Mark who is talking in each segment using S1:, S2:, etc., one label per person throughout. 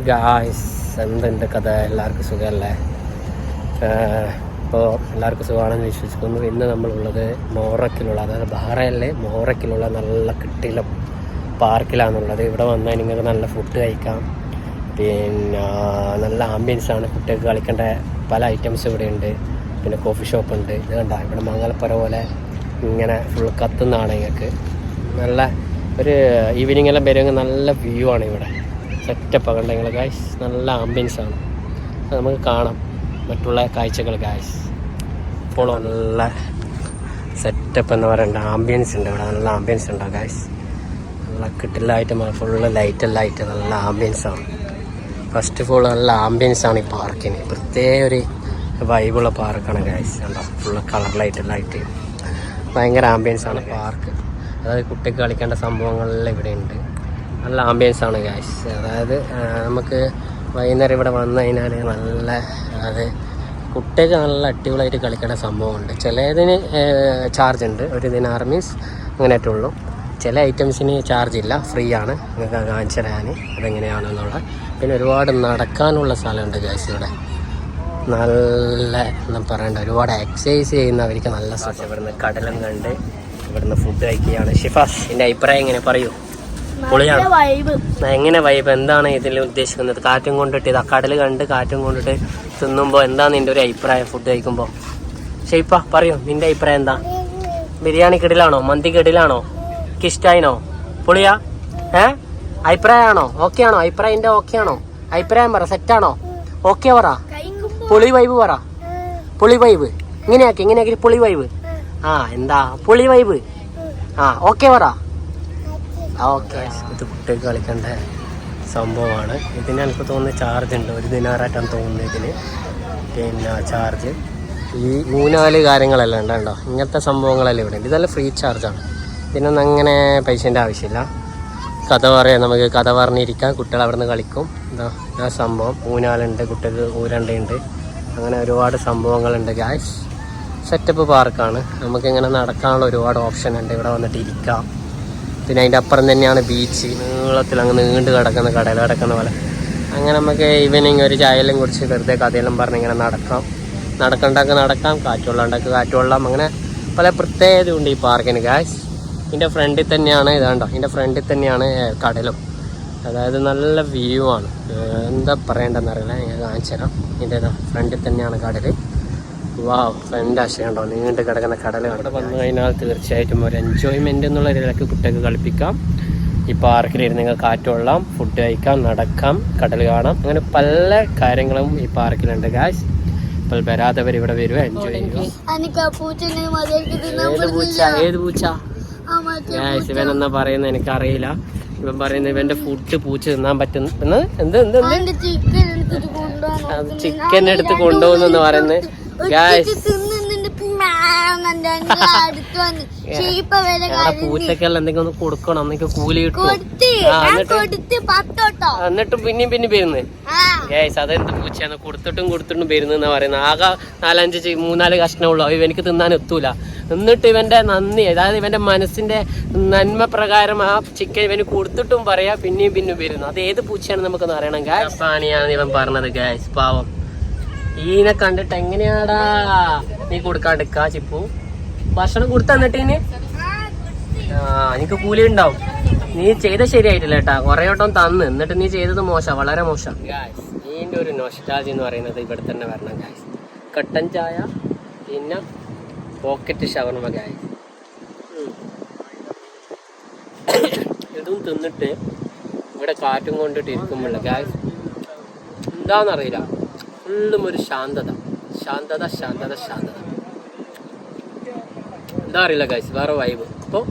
S1: Guys, എന്തുണ്ട് കഥ? എല്ലാവർക്കും സുഖമല്ലേ? ഇപ്പോൾ എല്ലാവർക്കും സുഖമാണെന്ന് വിശ്വസിക്കുന്നു. ഇന്ന് നമ്മളുള്ളത് മൊറോക്കയിലുള്ള, അതായത് ബഹ്റൈനിലെ മൊറോക്കയിലുള്ള നല്ല കിട്ടിയില്ല പാർക്കിലാണുള്ളത്. ഇവിടെ വന്നാൽ നിങ്ങൾക്ക് നല്ല ഫുഡ് കഴിക്കാം, പിന്നെ നല്ല ആംബിയൻസാണ്. കുട്ടികൾക്ക് കളിക്കേണ്ട പല ഐറ്റംസ് ഇവിടെ ഉണ്ട്. പിന്നെ കോഫി ഷോപ്പ് ഉണ്ട്. ഇത് കണ്ട, ഇവിടെ മംഗലപ്പുര പോലെ ഇങ്ങനെ ഫുൾ കത്തുന്നതാണ്. നിങ്ങൾക്ക് നല്ല ഒരു ഈവനിങ് എല്ലാം വരുമെങ്കിൽ നല്ല വ്യൂ ആണ് ഇവിടെ. സെറ്റപ്പ് കണ്ട നിങ്ങൾ ഗായ്സ്, നല്ല ആംബിയൻസാണ്. അത് നമുക്ക് കാണാം മറ്റുള്ള കാഴ്ചകൾ ഗായ്സ്. ഇപ്പോൾ നല്ല സെറ്റപ്പ് എന്ന് പറയേണ്ട ആംബിയൻസ് ഉണ്ട് ഇവിടെ. നല്ല ആംബിയൻസ് ഉണ്ടാവും ഗായ്സ്. നല്ല കിട്ടില്ലായിട്ട് ഫുള്ള് ലൈറ്റെല്ലാം ആയിട്ട് നല്ല ആംബിയൻസാണ്. ഫസ്റ്റ് ഓഫ് ഓൾ നല്ല ആംബിയൻസാണ് ഈ പാർക്കിന്. പ്രത്യേക ഒരു വൈബുള്ള പാർക്കാണ് ഗായ്സ്. കണ്ടോ, ഫുള്ള് കളർ ലൈറ്റെല്ലാം ആയിട്ട് ഭയങ്കര ആംബിയൻസാണ് പാർക്ക്. അതായത് കുട്ടിക്ക് കളിക്കേണ്ട സംഭവങ്ങളെല്ലാം ഇവിടെ ഉണ്ട്. നല്ല ആംബിയൻസാണ് ഗായ്സ്. അതായത് നമുക്ക് വൈകുന്നേരം ഇവിടെ വന്നു കഴിഞ്ഞാൽ നല്ല, അതായത് കുട്ടിക്ക് നല്ല അടിപൊളിയായിട്ട് കളിക്കേണ്ട സംഭവമുണ്ട്. ചിലതിന് ചാർജ് ഉണ്ട്, ഒരു ദിനാർ മീൻസ് അങ്ങനെയായിട്ടുള്ളൂ. ഉള്ളൂ. ചില ഐറ്റംസിന് ചാർജ് ഇല്ല, ഫ്രീ ആണ്. നിങ്ങൾക്ക് കാണിച്ചു തരാൻ അതെങ്ങനെയാണെന്നുള്ള. പിന്നെ ഒരുപാട് നടക്കാനുള്ള സ്ഥലമുണ്ട് ഗായ്സ് ഇവിടെ. നല്ല എന്താ പറയണ്ട, ഒരുപാട് എക്സസൈസ് ചെയ്യുന്നവർക്ക് നല്ല സ്ഥലം. ഇവിടുന്ന് കടലും കണ്ട് ഇവിടുന്ന് ഫുഡ് കഴിക്കുകയാണ്. ഷിഫാസ്, എൻ്റെ അഭിപ്രായം എങ്ങനെ പറയൂ? പൊളിയാണ്. എങ്ങനെ വൈബ്? എന്താണ് ഇതിൽ ഉദ്ദേശിക്കുന്നത്? കാറ്റും കൊണ്ടിട്ട് ഇതാ കടൽ കണ്ട് കാറ്റും കൊണ്ടിട്ട് തിന്നുമ്പോൾ എന്താണ് നിൻ്റെ ഒരു അഭിപ്രായം ഫുഡ് കഴിക്കുമ്പോൾ? ഷെയ്പ്പ പറയൂ, നിൻ്റെ അഭിപ്രായം എന്താ? ബിരിയാണി കിടിലാണോ? മന്തി കിടിലാണോ? ഇഷ്ടായിനോ? പൊളിയാ? അഭിപ്രായമാണോ? ഓക്കെ ആണോ? അഭിപ്രായം ഓക്കെ ആണോ? അഭിപ്രായം പറ, സെറ്റാണോ? ഓക്കെ പറ. പൊളി വൈബ് പറ. പൊളി വൈബ് ഇങ്ങനെയാക്കി പൊളി വൈബ്. എന്താ പൊളി വൈബ്? ഓക്കെ പറ. ഓക്കെ. ഇത് കുട്ടികൾക്ക് കളിക്കേണ്ട സംഭവമാണ്. ഇതിന് എനിക്ക് തോന്നുന്നത് ചാർജ് ഉണ്ട്, ഒരു ദിനാറായിട്ടാണ് തോന്നുന്നത് ഇതിന്. പിന്നെ ചാർജ് ഈ 3-4 കാര്യങ്ങളെല്ലാം ഉണ്ടോ, ഇങ്ങനത്തെ സംഭവങ്ങളെല്ലാം ഇവിടെ ഉണ്ട്. ഇതെല്ലാം ഫ്രീ ചാർജാണ്. ഇതിനൊന്നും അങ്ങനെ പൈസേൻ്റെ ആവശ്യമില്ല. കഥ പറയാം, നമുക്ക് കഥ പറഞ്ഞിരിക്കാം. കുട്ടികൾ അവിടെ നിന്ന് കളിക്കും. എന്താ ആ സംഭവം ഊനാലുണ്ട്, കുട്ടികൾക്ക് ഊരണ്ടയുണ്ട്, അങ്ങനെ ഒരുപാട് സംഭവങ്ങളുണ്ട് ഗായ്സ്. സെറ്റപ്പ് പാർക്കാണ്. നമുക്കിങ്ങനെ നടക്കാനുള്ള ഒരുപാട് ഓപ്ഷൻ ഉണ്ട്. ഇവിടെ വന്നിട്ട് ഇരിക്കാം. പിന്നെ അതിൻ്റെ അപ്പുറം തന്നെയാണ് ബീച്ച്. നീളത്തിൽ അങ്ങ് നീണ്ട് കിടക്കുന്ന, കടയിൽ കിടക്കുന്ന പോലെ. അങ്ങനെ നമുക്ക് ഈവനിങ് ഒരു ചായയെല്ലാം കുടിച്ച് വെറുതെ കഥയെല്ലാം പറഞ്ഞ് ഇങ്ങനെ നടക്കാം. നടക്കണ്ടാക്ക് നടക്കാം, കാറ്റുകൊള്ളാണ്ടാക്ക് കാറ്റുകൊള്ളാം. അങ്ങനെ പല പ്രത്യേകതയുണ്ട് ഈ പാർക്കിന് ഗായ്സ്. ഇതിൻ്റെ ഫ്രണ്ടിൽ തന്നെയാണ്, ഇതാണ്ടോ, ഇതിൻ്റെ ഫ്രണ്ടിൽ തന്നെയാണ് കടലും. അതായത് നല്ല വ്യൂ ആണ്. എന്താ പറയേണ്ടതെന്ന് അറിയില്ല, ഞാൻ കാണിച്ചു തരാം. ഇതിൻ്റെ ഫ്രണ്ടിൽ തന്നെയാണ് കടൽ. ഫാന്റാസ്റ്റിക് ഉണ്ടോ, നീണ്ട് കിടക്കുന്ന കടൽ. അവിടെ വന്നു കഴിഞ്ഞാൽ തീർച്ചയായിട്ടും ഒരു എൻജോയ്മെൻ്റ് എന്നുള്ള രീതിയിലേക്ക് കുട്ടികൾക്ക് കളിപ്പിക്കാം. ഈ പാർക്കിലിരുന്ന് നിങ്ങൾ കാറ്റ് കൊള്ളാം, ഫുഡ് കഴിക്കാം, നടക്കാം, കടൽ കാണാം. അങ്ങനെ പല കാര്യങ്ങളും ഈ പാർക്കിലുണ്ട് ഗായ്സ്. ഇപ്പോൾ വരാത്തവർ ഇവിടെ വരുക, എൻജോയ് ചെയ്യുക. ഏത് പൂച്ച ഗായ്സ്? ഇവനെന്നാ പറയുന്നത് എനിക്കറിയില്ല. ഇവൻ പറയുന്നത് ഇവന്റെ ഫുഡ് പൂച്ച തിന്നാൻ പറ്റുന്ന ചിക്കൻ എടുത്ത് കൊണ്ടുപോകുന്നെന്ന് പറയുന്നത് ഗായ്സ്. പൂച്ചക്കെല്ലാം എന്തെങ്കിലും ഒന്ന് കൊടുക്കണം, എന്നൊക്കെ കൂലി കിട്ടും. എന്നിട്ടും പിന്നെയും വരുന്നത് ഗായ്സ്. അതെന്ത് പൂച്ചയാണ്? കൊടുത്തിട്ടും വരുന്നെന്നാ പറയുന്നത്. ആകെ 3-4 കഷ്ണമുള്ളൂ. ഇവനിക്ക് തിന്നാൻ എത്തൂല. എന്നിട്ട് ഇവന്റെ നന്ദി, അതായത് ഇവന്റെ മനസ്സിന്റെ നന്മ പ്രകാരം ആ ചിക്കൻ ഇവന് കൊടുത്തിട്ടും പറയാ പിന്നെയും വരുന്നു. അത് ഏത് പൂച്ചയാണെന്ന് നമുക്കൊന്ന് അറിയണം ഗായ്സ്. പാനിയാണ് ഇവൻ പറഞ്ഞത് ഗായ്സ്. പാവം ഈനെ കണ്ടിട്ട് എങ്ങനെയാടാ നീ കൊടുക്കാണ്ടിക്കാ ചിപ്പു? ഭക്ഷണം കൊടുത്ത എന്നിട്ട് എനിക്ക് കൂലി ഉണ്ടാവും. നീ ചെയ്ത ശരിയായിട്ടില്ല കേട്ടാ. കുറെ വട്ടം തന്ന്, എന്നിട്ട് നീ ചെയ്തത് മോശം, വളരെ മോശം ഗായ്സ്. ഇതിന്റെ ഒരു നൊസ്റ്റാൾജി എന്ന് പറയുന്നത് ഇവിടെ തന്നെ വരണം ഗായ്സ്. കട്ടൻ ചായ, പിന്നെ പോക്കറ്റ് ഷവർമ ഗായ്സ്. ഇതും തിന്നിട്ട് ഇവിടെ കാറ്റും കൊണ്ടിട്ട് ഇരിക്കുമ്പോഴല്ല ഗായ്സ്, എന്താണെന്നറിയില്ല, ഫുള്ളും ഒരു ശാന്തത. എന്താ അറിയില്ല ഗായ്സ്, വേറെ വൈബ്. അപ്പോൾ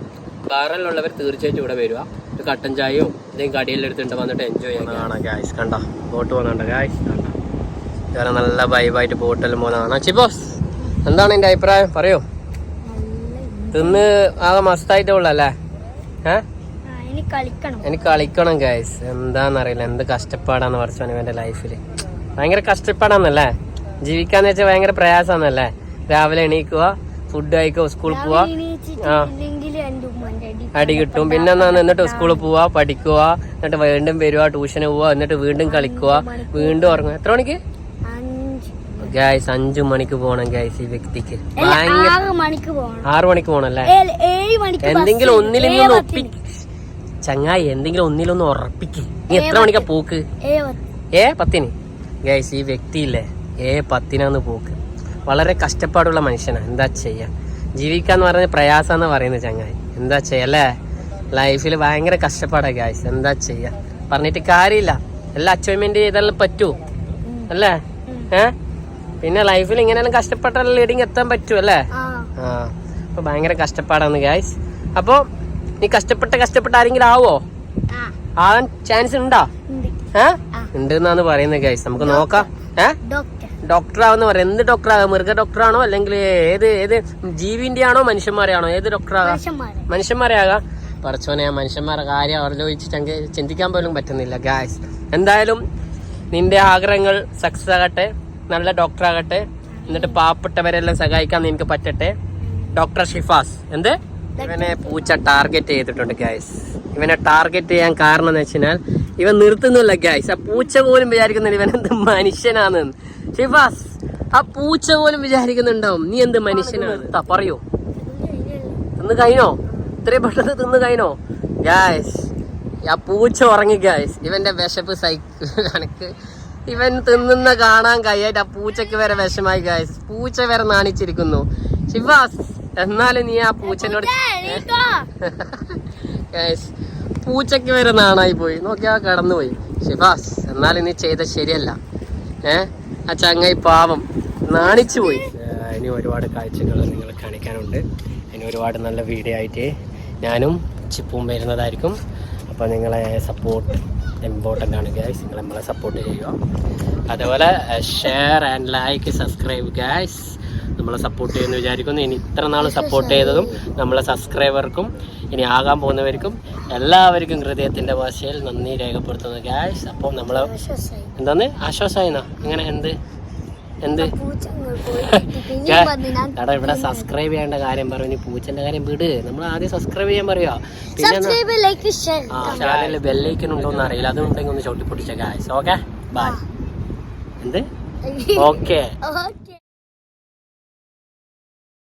S1: ബഹ്റൈനിലുള്ളവർ തീർച്ചയായിട്ടും ഇവിടെ വരിക. ഒരു കട്ടൻ ചായയോ എന്തെങ്കിലും കടിയെല്ലാം എടുത്തിട്ട് വന്നിട്ട് എൻജോയ് ചെയ്യാനാണ് ഗായ്സ്. കണ്ട ബോട്ട് പോകുന്നുണ്ട് ഗായ്സ്. കണ്ട വേറെ നല്ല വൈബായിട്ട് ബോട്ടെല്ലാം പോകുന്നതാണ്. ചിപ്പോസ്, എന്താണ് എൻ്റെ അഭിപ്രായം പറയൂ? തിന്ന് ആകെ മസ്തായിട്ടേ ഉള്ളല്ലേ? എനിക്ക് കളിക്കണം ഗായ്സ്. എന്താണെന്നറിയില്ല, എന്ത് കഷ്ടപ്പാടാന്ന് പറച്ചാണ് ഇവൻ്റെ ലൈഫിൽ. ഭയങ്കര കഷ്ടപ്പാടാന്നല്ലേ ജീവിക്കാന്ന് വെച്ചാൽ? ഭയങ്കര പ്രയാസാന്നല്ലേ? രാവിലെ എണീക്കുക, ഫുഡ് കഴിക്കുക, സ്കൂളിൽ പോവാ. അടി കിട്ടും. പിന്നെ എന്നിട്ട് സ്കൂളിൽ പോവാ, പഠിക്കുക, എന്നിട്ട് വീണ്ടും വരുക, ട്യൂഷന് പോവാ, എന്നിട്ട് വീണ്ടും കളിക്കുക, വീണ്ടും ഉറങ്ങുക. എത്ര മണിക്ക് ഗൈസ്? 5 മണിക്ക് പോണം ഗൈസ്. ഈ വ്യക്തിക്ക് 6 മണിക്ക് പോണല്ലേ? എന്തെങ്കിലും ഒന്നിലൊന്ന് ചങ്ങായി, എന്തെങ്കിലും ഒന്നിലൊന്ന് ഉറപ്പിക്ക്. നീ എത്ര മണിക്കാ പോക്ക്? 10 ഗൈസ്. ഈ വ്യക്തിയില്ലേ 10 പോക്ക്. വളരെ കഷ്ടപ്പാടുള്ള മനുഷ്യനാ. എന്താ ചെയ്യാ? ജീവിക്കാന്ന് പറയുന്നത് പ്രയാസാന്ന് പറയുന്നത് ചങ്ങായി. എന്താ ചെയ്യല്ലേ? ലൈഫിൽ ഭയങ്കര കഷ്ടപ്പാടാ ഗൈസ്. എന്താ ചെയ്യാ? പറഞ്ഞിട്ട് കാര്യമില്ല. എല്ലാ അച്ചീവ്മെന്റ് ചെയ്താലും പറ്റൂ അല്ലേ? പിന്നെ ലൈഫിൽ ഇങ്ങനെയെല്ലാം കഷ്ടപ്പെട്ടാലും ലീഡിങ് എത്താൻ പറ്റൂ അല്ലേ? അപ്പൊ ഭയങ്കര കഷ്ടപ്പാടാണ് ഗൈസ്. അപ്പൊ നീ കഷ്ടപ്പെട്ട് ആരെങ്കിലും ആവോ? ആവാൻ ചാൻസ് ഉണ്ടാ? ഉണ്ട് എന്നാണ് പറയുന്നത് ഗൈസ്. നമുക്ക് നോക്കാം. ഡോക്ടർ ആവെന്ന് പറയാം. എന്ത് ഡോക്ടർ ആകാം? മൃഗ ഡോക്ടറാണോ അല്ലെങ്കിൽ ഏത് ജീവിന്റെ ആണോ മനുഷ്യന്മാരെ ആണോ? ഏത് ഡോക്ടർ ആകാം? മനുഷ്യന്മാരെ ആകാം. പറച്ചോനെ, മനുഷ്യന്മാരെ കാര്യം ആലോചിച്ച് ചിന്തിക്കാൻ പോലും പറ്റുന്നില്ല ഗൈസ്. എന്തായാലും നിന്റെ ആഗ്രഹങ്ങൾ സക്സസ് ആകട്ടെ, നല്ല ഡോക്ടർ ആകട്ടെ, എന്നിട്ട് പാവപ്പെട്ടവരെല്ലാം സഹായിക്കാൻ നിനക്ക് പറ്റട്ടെ. ഡോക്ടർ ഷിഫാസ്. എന്ത്? ഇവനെ പൂച്ച ടാർഗറ്റ് ചെയ്തിട്ടുണ്ട് ഗൈസ്. ഇവനെ ടാർഗറ്റ് ചെയ്യാൻ കാരണം എന്ന് വെച്ചാൽ ഇവൻ നിർത്തുന്നില്ല ഗൈസ്. ആ പൂച്ച പോലും വിചാരിക്കുന്നില്ല ഇവൻ എന്ത് മനുഷ്യനാന്ന്. ഷിഫാസ്, ആ പൂച്ച പോലും വിചാരിക്കുന്നുണ്ടാവും നീ എന്ത് മനുഷ്യനാണ്. പറയൂ, തിന്ന് കഴിഞ്ഞോ? ഇത്രയും പെട്ടെന്ന് തിന്ന് കഴിഞ്ഞോ ഗൈസ്? ആ പൂച്ച ഉറങ്ങി ഗൈസ്. ഇവന്റെ വിശപ്പ് കണക്ക് ഇവൻ തിന്നുന്ന കാണാൻ കഴിയായിട്ട് ആ പൂച്ചക്ക് വരെ വിഷമായി ഗൈസ്. പൂച്ച വരെ നാണിച്ചിരിക്കുന്നു. ഷിഫാസ്, എന്നാലും നീ ആ പൂച്ചനോട് ഗൈസ്, പൂച്ചക്ക് വരെ നാണായി പോയി. നോക്കിയാ കടന്നുപോയി. ഷിഫാസ്, എന്നാലും നീ ചെയ്ത ശരിയല്ല. ആ ചങ്ങായി പാവം നാണിച്ചു പോയി. ഇനി ഒരുപാട് കാഴ്ചകൾ നിങ്ങളെ കാണിക്കാനുണ്ട്. ഇനി ഒരുപാട് നല്ല വീഡിയോ ആയിട്ട് ഞാനും ചിപ്പും വരുന്നതായിരിക്കും. അപ്പോൾ നിങ്ങളെ സപ്പോർട്ട് ഇമ്പോർട്ടൻ്റ് ആണ് ഗൈസ്. നിങ്ങൾ നമ്മളെ സപ്പോർട്ട് ചെയ്യുക. അതുപോലെ share and like, subscribe guys. നമ്മളെ സപ്പോർട്ട് ചെയ്യുമെന്ന് വിചാരിക്കുന്നു. ഇനി ഇത്ര നാൾ സപ്പോർട്ട് ചെയ്തതും നമ്മളെ സബ്സ്ക്രൈബർക്കും ഇനി ആകാൻ പോകുന്നവർക്കും എല്ലാവർക്കും ഹൃദയത്തിൻ്റെ ഭാഷയിൽ നന്ദി രേഖപ്പെടുത്തുന്നു ഗൈസ്. അപ്പോൾ നമ്മൾ എന്താന്ന് ആശ്വാസമായിന്നാ? ഇങ്ങനെ എന്ത് എടാ, ഇവിടെ സബ്സ്ക്രൈബ് ചെയ്യേണ്ട കാര്യം പറയും. ഇനി പൂച്ചന്റെ കാര്യം വിട്. നമ്മൾ ആദ്യം സബ്സ്ക്രൈബ് ചെയ്യാൻ പറയുക. പിന്നെ ചാനലിൽ ബെല്ലൈക്കൻ ഉണ്ടോ എന്ന് അറിയില്ല. അതുണ്ടെങ്കിൽ ഒന്ന് ചവിട്ടി പൊട്ടിച്ച ഗൈസ്. Okay, bye. എന്ത്? ഓക്കെ.